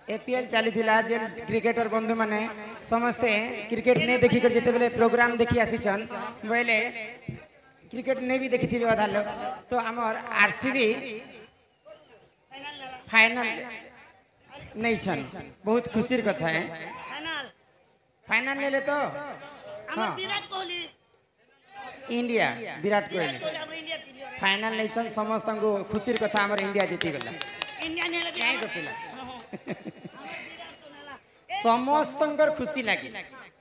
APL चली जे cricketer बंधु माने समस्ते क्रिकेट नहीं देखी कर जिते बेले प्रोग्राम देखी आसीचन बोले क्रिकेट नहीं भी देखी थी अधा लोग तो आमर आरसीबी फाइनल नहीं छन बहुत खुशी कथा है फाइनल ले ले तो हाँ विराट कोहली इंडिया विराट कोहली फाइनल नहीं छन समस्त को खुशी कथा आमर इंडिया जीती गला इंडिया ने काई गपिला समस्त खुशी लगी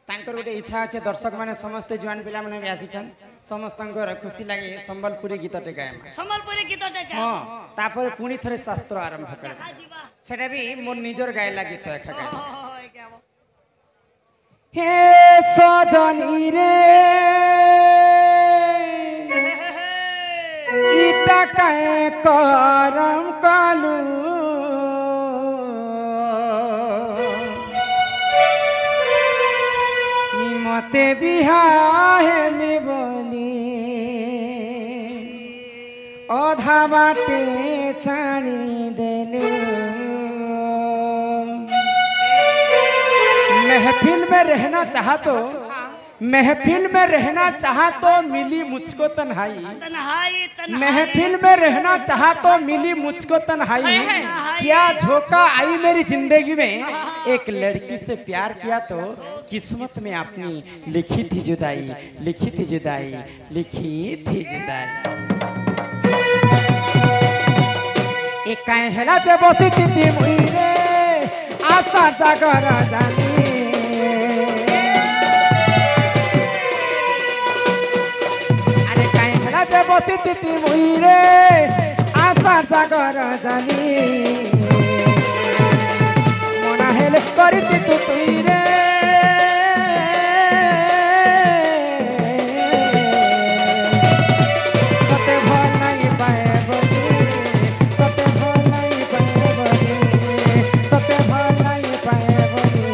तांकर गोटे इच्छा अच्छे दर्शक माने समस्त जुआन पिला माने भी आसीछन समस्त खुशी लगे संबलपुरी गीतटे गायमा संबलपुरी गीतटे गाय हां तापर पुनी थरे शास्त्र आरंभ कर सेटा भी मोर निजर गायला गीत एखा गाय हे सजनी रे इटा काय करम कालू मते बिहार में बोली ओधा बाटे छानी देलू महफिल में रहना चाहा तो महफिल में रहना चाहा तो मिली मुझको तन्हाई महफिल में रहना चाहा तो मिली मुझको तन्हाई क्या झोंका आई मेरी जिंदगी में एक लड़की से प्यार किया तो किस्मत में अपनी लिखी थी जुदाई लिखी थी जुदाई लिखी थी जुदाई एक हेला जे बसी थी मुई रे आशा जागर जानी बसी थी मुई रे आशा जागर जानी मना हेले करी तू तुई रे तते भल नहीं पाए बोली तते भल नहीं पाए बोली तते भल नहीं पाए बोली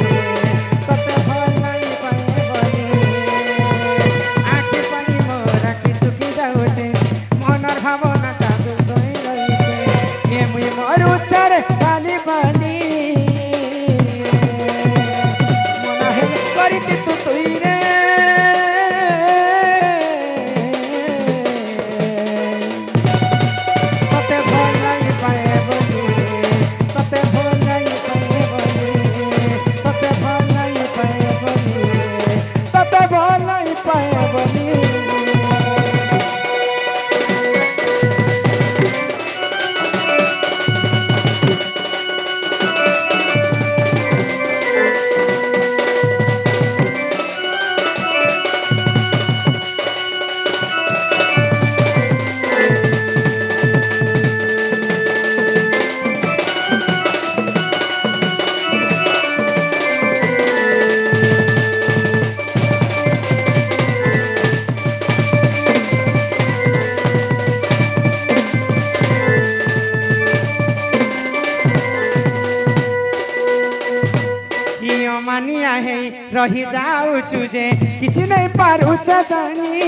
तते भल नहीं पाए बोली आखि पानी मोर आखि सुखी जाउछे मनर भावना ता दुसई रहिछे ए मुई मोर उच्चार खाली पानी मना हे करी तू तुई रे तते भल नहीं पाए बोली तते भल नहीं पाए बोली तते भल नहीं पाए बोली तते भल नहीं पाए बोली मानिया है रही जाऊ चुजे किसी नहीं पारू जानी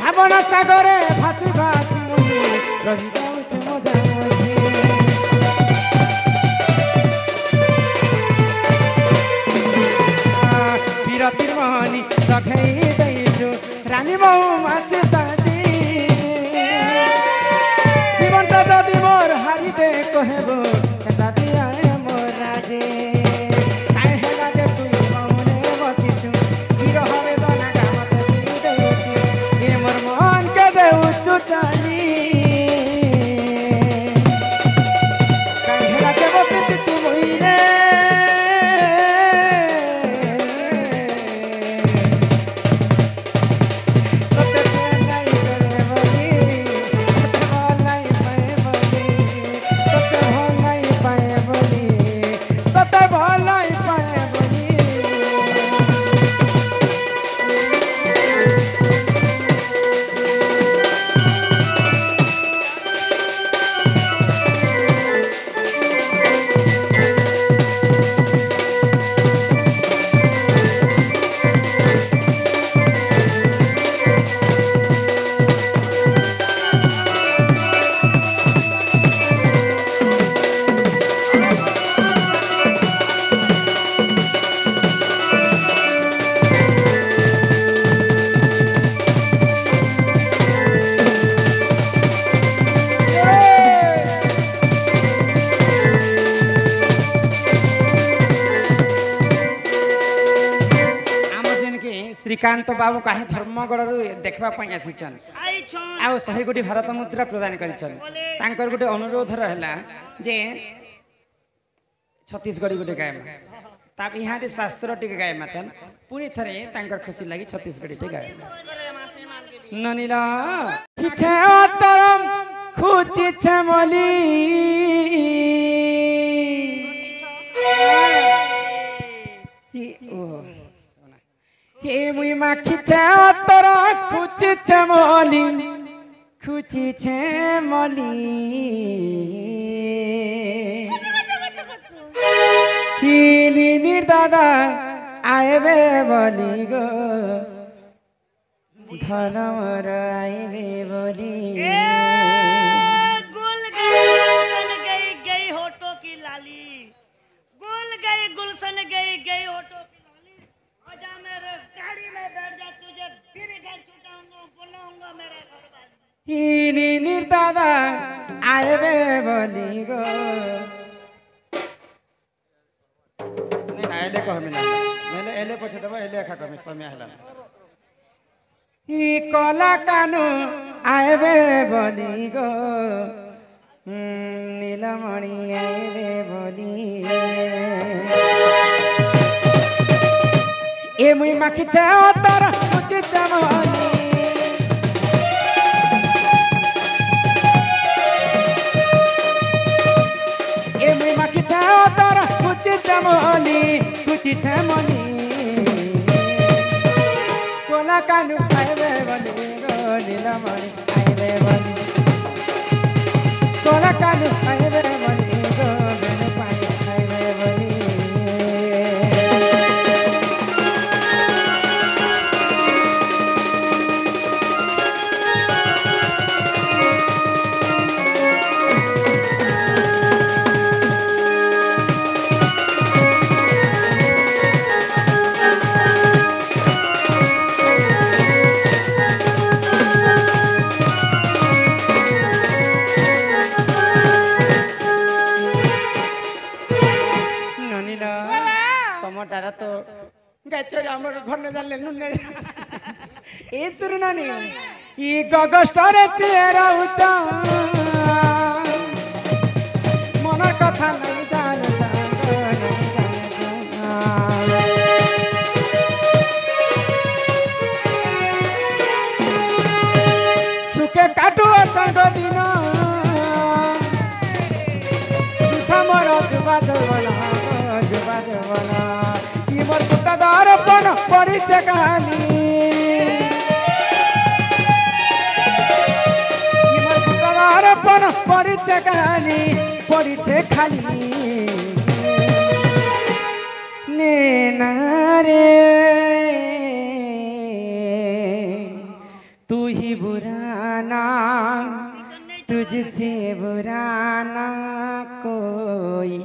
भावना सागरे भासी भासी रही जाऊ मजा मजी बिरतिर मोहनी रखई दैछु रानी बहु माछ साजी जीवन जदि मोर हारी दे कहबो सेटा दिया मोर राजे काहे हेला जे तू मौने बसिछु हिरो हवे दना गामत दी देछु ए मोर मन के देउछु चाली काहे हेला जे बसिति तू मोइरे तते भल नहीं पाए बोली श्रीकांत बाबू काहे धर्मगढ़ देखा आसीचन आई छन आ 100 कोटी भारत मुद्रा प्रदान करिचन तांकर गोटे अनुरोध रहला जे छत्तीसगढ़ी गोटे गाय ता यहाँ दे शास्त्र टिके गाय मातन पूरी थरे तांकर खुशी लगी छत्तीसगढ़ी टिके गाय ननीला किछे तरम खुची छमली हे मुई माखी तर खुची छमली खुची छमली हिनी दादा आएबे बोली गो धनवर आएबे बोली गुल गई गुलशन गई गई होठों की लाली गुल गई गुलशन गई गई होठों की लाली आजा मेरे गाड़ी में बैठ जा तुझे फिर घर छुटाऊंगा बुलाऊंगा मेरे घर वाली हिनी दादा आएबे बोली गो एले कह मिला मेले एले पछे देबो एले खा कमे समय हला ई कला कानु आएबे बोली गो नीलमणि आएबे बोली ए मुई माखी छ तर कुची चमनी ए मुई माखी छ तर कुची चमनी कुची छमनी कोला कानु आएबे बोली गो नीलमणि आएबे बोली कोला कानु आएबे बोली गो बेनु पानी आएबे बोली तारा तो गच्छ हमर घर न जाले नुन ए सुरु नानी ई गगस्ट रे तेरा उचा मन कथा नहीं जाने सुखे काटू संग दिन थमर जुबा जवना जुबा जवना मोर टुकड़ादार पन पड़ी कहानी मोर टुकड़ादार पन पड़ी कहानी पड़ी खाली नैना रे तू ही बुराना तुझसे बुराना कोई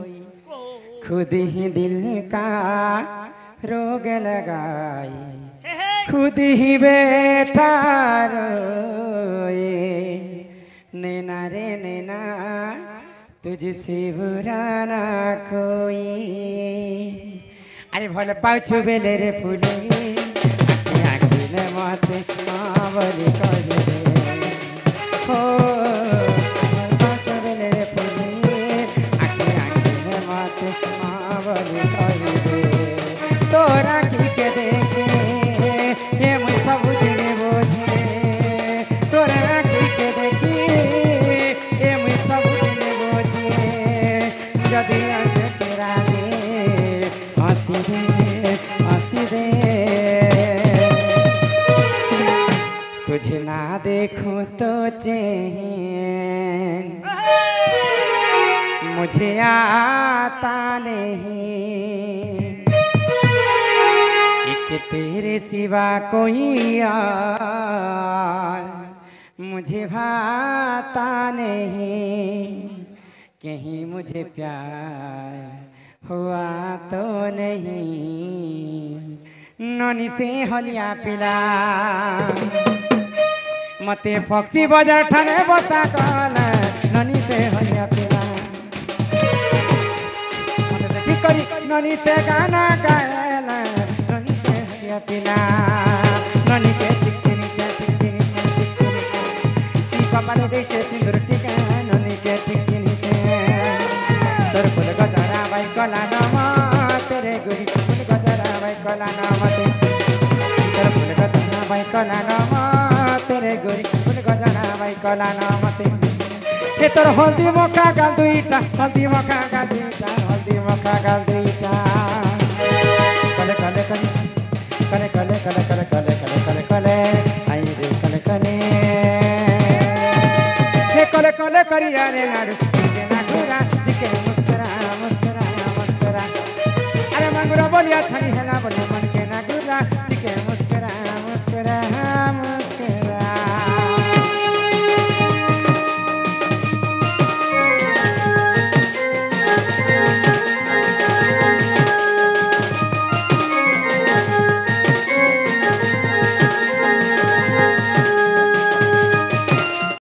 खुद ही दिल का रोग लगाई खुद ही बैठा रोए नैना रे नैना तुझसे बुरा ना कोई अरे भले पाछू बेले रे फूले आखिले मत मावली कर दे हो पाछू बेले रे फूले आखिले मत मावली कर दे तोरा की के देखे ये मुझ सब बुझने बोझे तोरा की के देखी ये मुझ सब बुझने बोझे जदि आज तेरा दे हंसी दे तुझे ना देखूं तो चैन मुझे आता नहीं कि तेरे सिवा कोई और मुझे भाता नहीं कहीं मुझे प्यार हुआ तो नहीं ननी से हलिया पिला मते फक्सी बजार ठाने बता कला ननी से हलिया पिला मते ठीक करी ननी से गाना गायला पिला ননিকে টিকছে নিচে টিকছে নিচে টিকছে নিচে কি কপালে দিয়েছে সিঁদুর টিকা ননিকে টিকছে নিচে তোর ফুল গজরা ভাই কলা নাম তেরে গুরি ফুল গজরা ভাই কলা নাম তোর ফুল গজরা ভাই কলা নাম তেরে গুরি ফুল গজরা ভাই কলা নাম হে তোর হলদি মকা গাল দুইটা হলদি মকা গাল দুইটা হলদি মকা গাল দুইটা কলে কলে কলে কলে কলে কলে কলে কলে কলে কলে কলে আই রে কলে কলে হে কলে কলে করিয়া রে নাড়ু